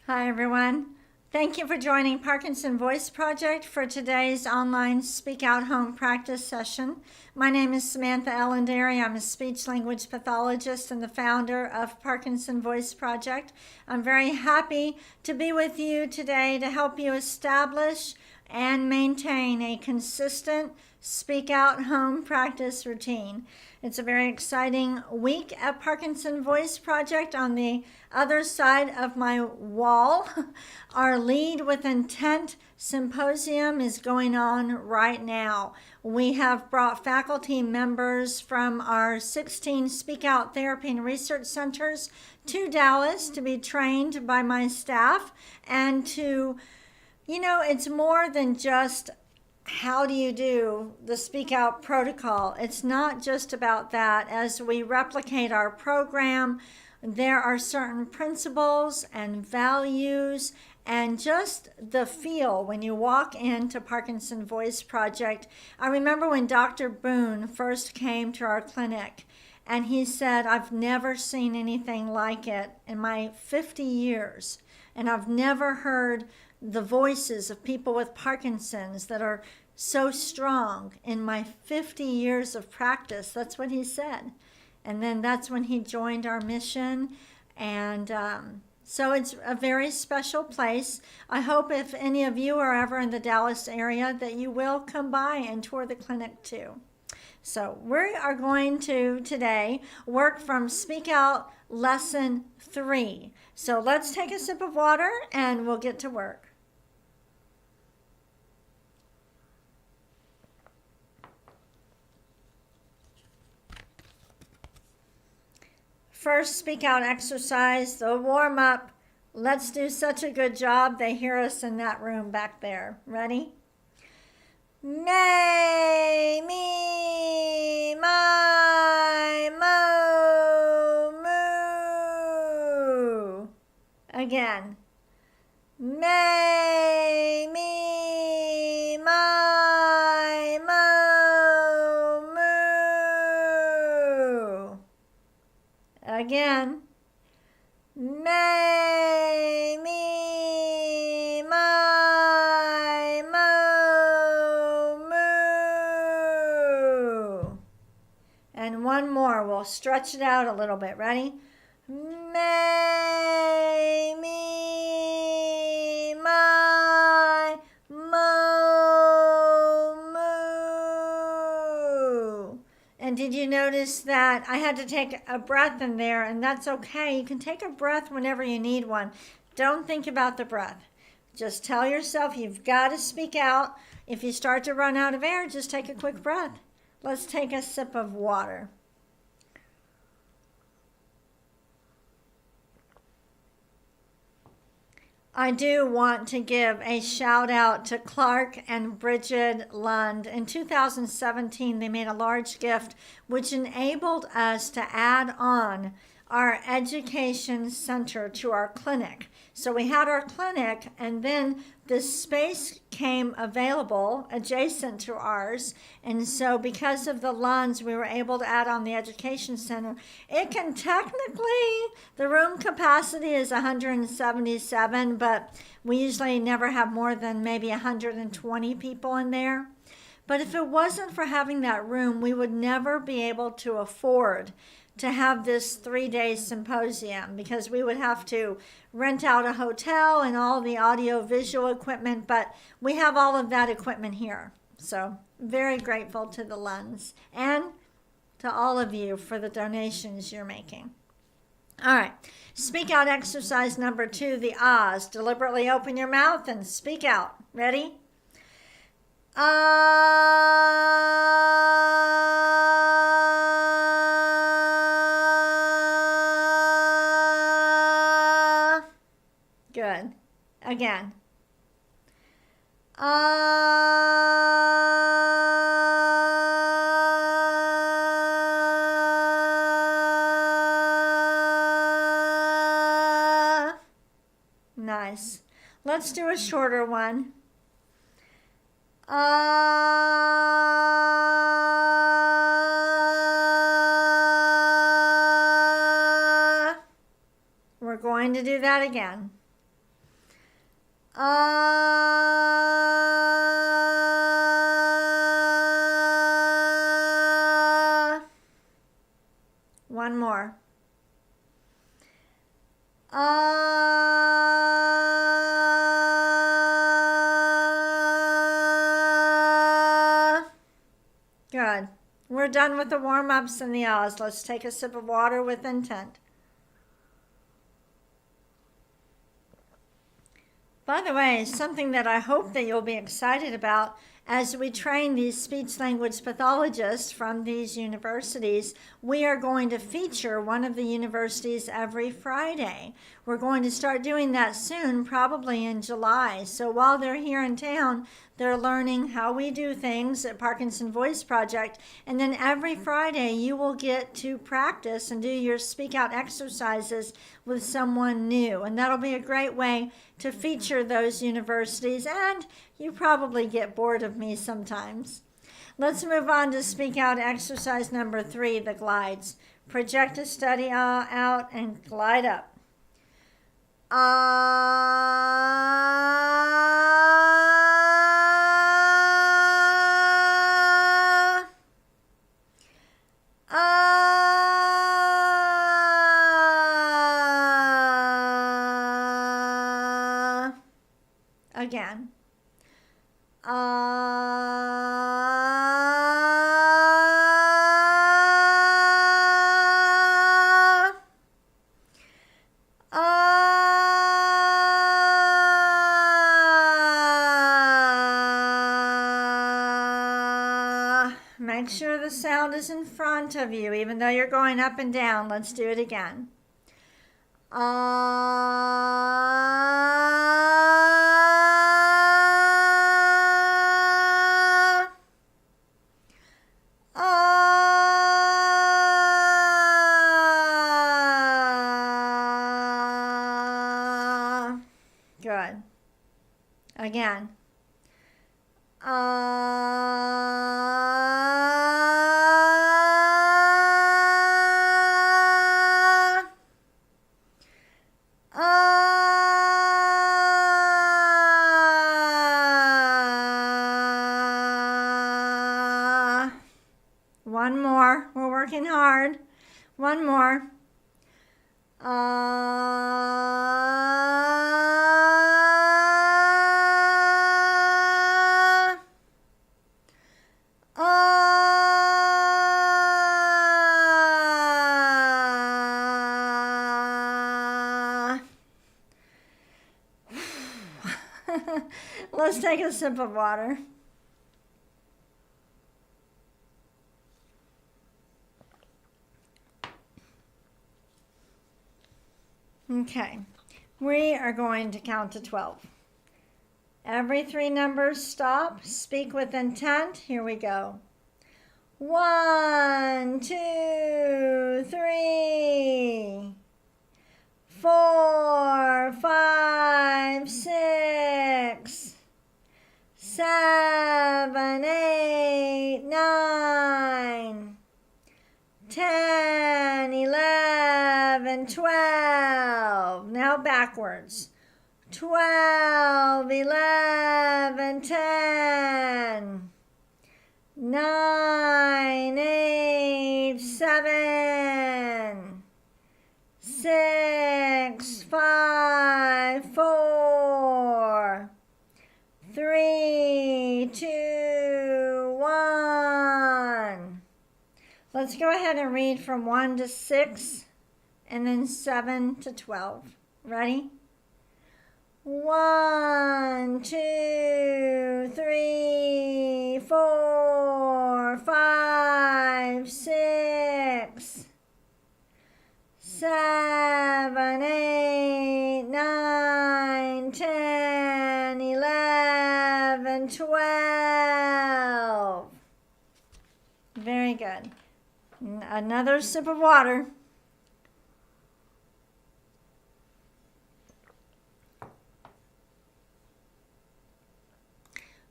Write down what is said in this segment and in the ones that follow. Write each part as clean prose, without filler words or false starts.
Hi, everyone. Thank you for joining Parkinson Voice Project for today's online Speak Out Home practice session. My name is Samantha Ellendary. I'm a speech language pathologist and the founder of Parkinson Voice Project. I'm very happy to be with you today to help you establish and maintain a consistent Speak Out Home practice routine. It's a very exciting week at Parkinson Voice Project. On the other side of my wall, our Lead with Intent Symposium is going on right now. We have brought faculty members from our 16 Speak Out Therapy and Research Centers to Dallas to be trained by my staff and to, it's more than just how do you do the Speak Out protocol. It's not just about that. As we replicate our program, there are certain principles and values and just the feel when you walk into Parkinson Voice Project. I remember when Dr. Boone first came to our clinic and he said, I've never seen anything like it in my 50 years. And I've never heard the voices of people with Parkinson's that are so strong in my 50 years of practice. That's what he said. And then that's when he joined our mission. And so it's a very special place. I hope if any of you are ever in the Dallas area that you will come by and tour the clinic too. So we are going to today work from Speak Out Lesson 3. So let's take a sip of water and we'll get to work. First Speak Out exercise, the warm up. Let's do such a good job. They hear us in that room back there. Ready? May, me, my, mo, moo. Again. May, me, my, mo, moo. Again. May, me, my, mo, moo. And one more. We'll stretch it out a little bit. Ready? May, me, my, mo, moo. And did you notice that I had to take a breath in there? And that's okay. You can take a breath whenever you need one. Don't think about the breath. Just tell yourself you've got to speak out. If you start to run out of air, just take a quick breath. Let's take a sip of water. I do want to give a shout out to Clark and Bridget Lund. In 2017, they made a large gift which enabled us to add on our education center to our clinic. So we had our clinic and then this space came available adjacent to ours. And so because of the Lunds, we were able to add on the education center. It can technically, the room capacity is 177, but we usually never have more than maybe 120 people in there. But if it wasn't for having that room, we would never be able to afford to have this 3-day symposium because we would have to rent out a hotel and all the audio visual equipment, but we have all of that equipment here. So very grateful to the Lunds and to all of you for the donations you're making. All right, speak out exercise number 2, the ahs. Deliberately open your mouth and speak out. Ready? Good. Again. Nice. Let's do a shorter one. We're going to do that again. One more. Good. We're done with the warm-ups and the ahs. Let's take a sip of water with intent. By the way, something that I hope that you'll be excited about as we train these speech language pathologists from these universities, we are going to feature one of the universities every Friday. We're going to start doing that soon, probably in July. So while they're here in town, they're learning how we do things at Parkinson Voice Project. And then every Friday, you will get to practice and do your speak out exercises with someone new. And that'll be a great way to feature those universities. And you probably get bored of me sometimes. Let's move on to speak out exercise number 3, the glides. Project a steady out and glide up. Again. Make sure the sound is in front of you, even though you're going up and down. Let's do it again. Good. Again. One more. We're working hard. One more. Let's take a sip of water. Okay, we are going to count to 12. Every 3 numbers, stop, speak with intent. Here we go. 1, 2, 3, 4, 5, 6, 7, 8, 9, 10, 11, 12. Now backwards. 12, 11, 10, 9, 8, 7, 6, 5, 4, 3, 2, 1. Let's go ahead and read from 1 to 6 and then 7 to 12. Ready? 1, 2, 3, 4, 5, 6, 7, 8, 9, 10, 11, 12. Very good. Another sip of water.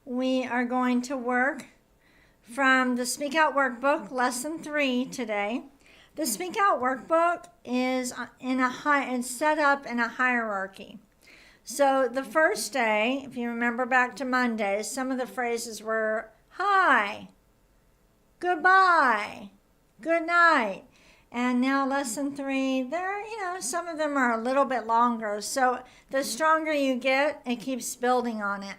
We are going to work from the Speak Out Workbook, Lesson 3 today. The Speak Out Workbook is it's set up in a hierarchy. So the first day, if you remember back to Monday, some of the phrases were hi, goodbye, good night. And now lesson 3, some of them are a little bit longer. So the stronger you get, it keeps building on it.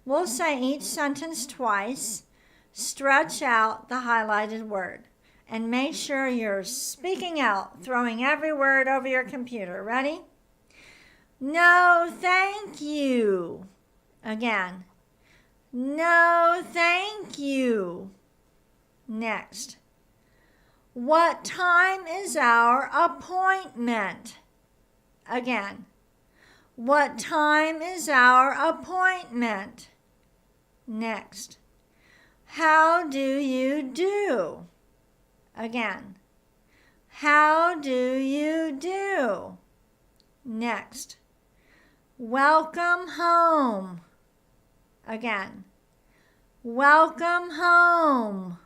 We'll say each sentence twice, stretch out the highlighted word, and make sure you're speaking out, throwing every word over your computer. Ready? No, thank you. Again. No, thank you. Next. What time is our appointment? Again. What time is our appointment? Next. How do you do? Again. How do you do? Next. Welcome home. Again. Welcome home.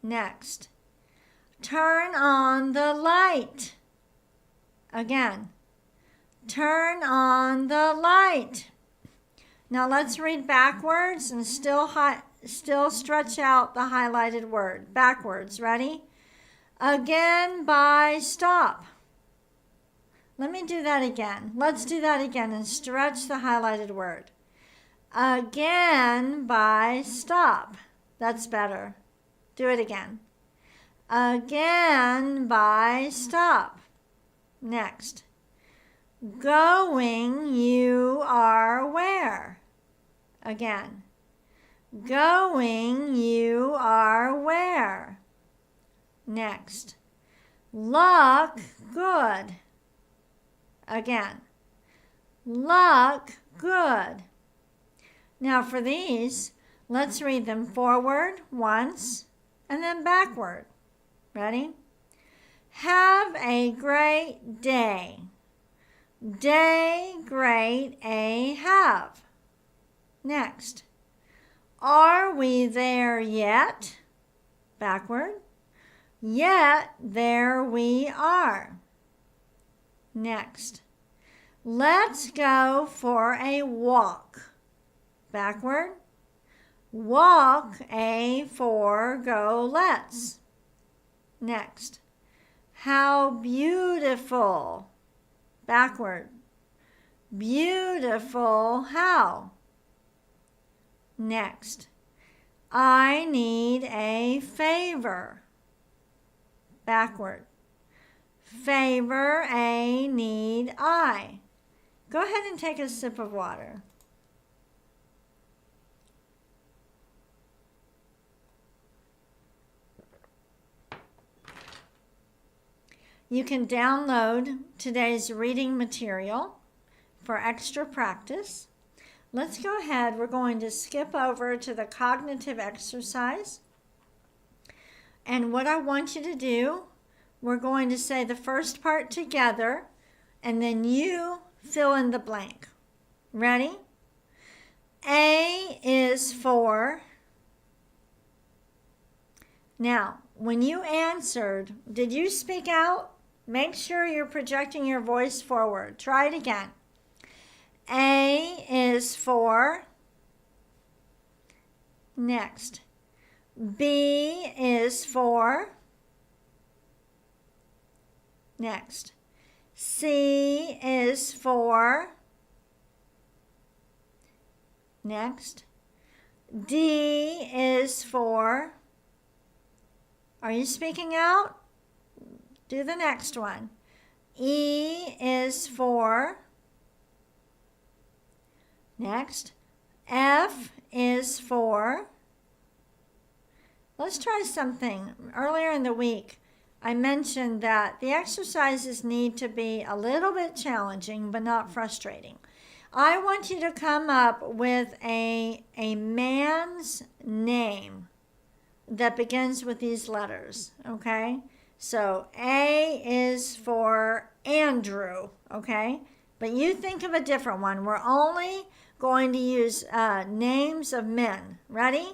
Next. Turn on the light. Again. Turn on the light. Now let's read backwards and still stretch out the highlighted word. Backwards. Ready? Again by stop. Let me do that again. Let's do that again and stretch the highlighted word. Again by stop. That's better. Do it again. Again by stop. Next. Going, you are where? Again. Going, you are where? Next. Luck, good. Again. Luck, good. Now for these, let's read them forward once and then backward. Ready? Have a great day. Day, great, a, have. Next. Are we there yet? Backward. Yet, there we are. Next. Let's go for a walk. Backward. Walk, a, for, go, let's. Next. How beautiful. Backward. Beautiful, how. Next. I need a favor. Backward. Favor, a, need, I. Go ahead and take a sip of water. You can download today's reading material for extra practice. Let's go ahead. We're going to skip over to the cognitive exercise. And what I want you to do, we're going to say the first part together, and then you fill in the blank. Ready? A is for. Now, when you answered, did you speak out? Make sure you're projecting your voice forward. Try it again. A is for. Next. B is for. Next. C is for. Next. D is for. Are you speaking out? Do the next one. E is for. Next. F is for. Let's try something. Earlier in the week, I mentioned that the exercises need to be a little bit challenging, but not frustrating. I want you to come up with a man's name that begins with these letters, okay? So A is for Andrew, okay? But you think of a different one. We're only going to use names of men. Ready?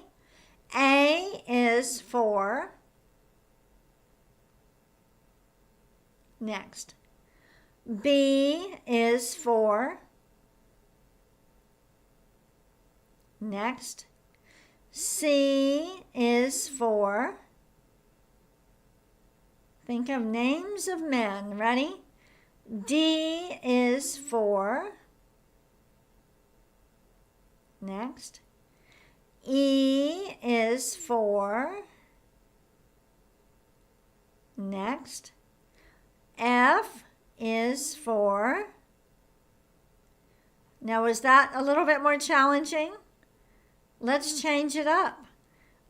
A is for. Next. B is for. Next. C is for, think of names of men. Ready? D is for, next. E is for, next. F is for, now is that a little bit more challenging? Let's change it up.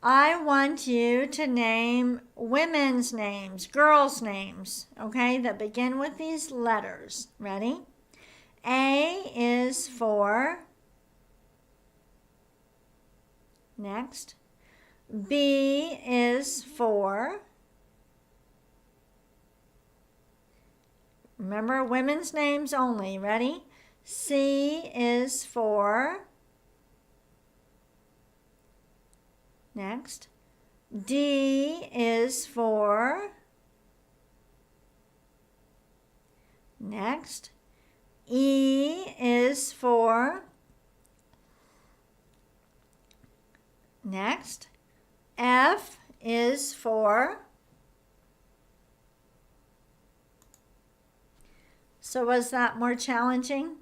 I want you to name women's names, girls' names, okay, that begin with these letters. Ready? A is for, next. B is for, remember, women's names only. Ready? C is for, next. D is for, next. E is for, next. F is for, so was that more challenging?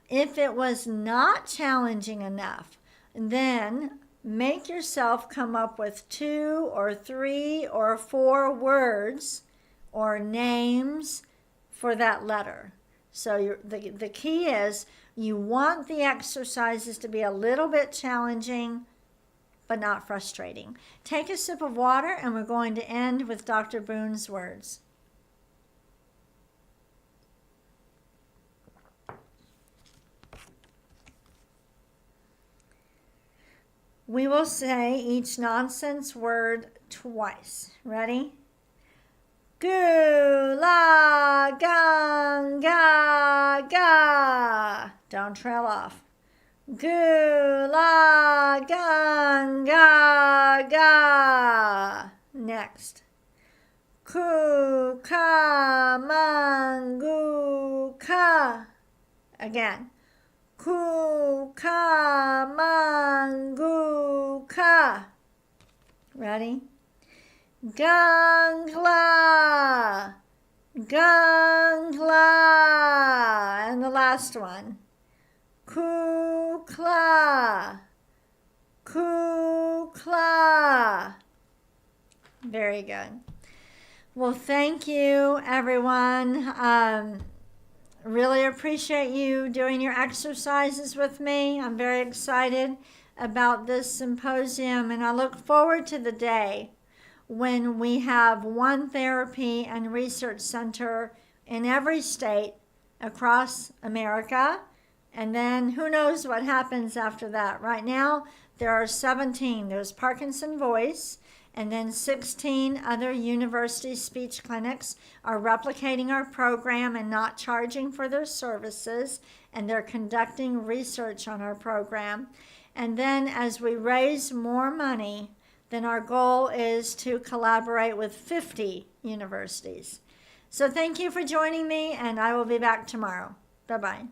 If it was not challenging enough, then make yourself come up with 2 or 3 or 4 words or names for that letter. So the key is you want the exercises to be a little bit challenging, but not frustrating. Take a sip of water, and we're going to end with Dr. Boone's words. We will say each nonsense word twice. Ready? Gu la gang ga ga. Don't trail off. Gu la gang ga ga. Next. Ku ka mangu ka. Again. Ku ka mangu ka. Ready? Gangla, gangla, and the last one. Kukla, kukla. Very good. Well, thank you, everyone. Really appreciate you doing your exercises with me. I'm very excited about this symposium, and I look forward to the day when we have one therapy and research center in every state across America. And then who knows what happens after that. Right now, there are 17. There's Parkinson Voice, and then 16 other university speech clinics are replicating our program and not charging for their services, and they're conducting research on our program. And then as we raise more money, then our goal is to collaborate with 50 universities. So thank you for joining me, and I will be back tomorrow. Bye-bye.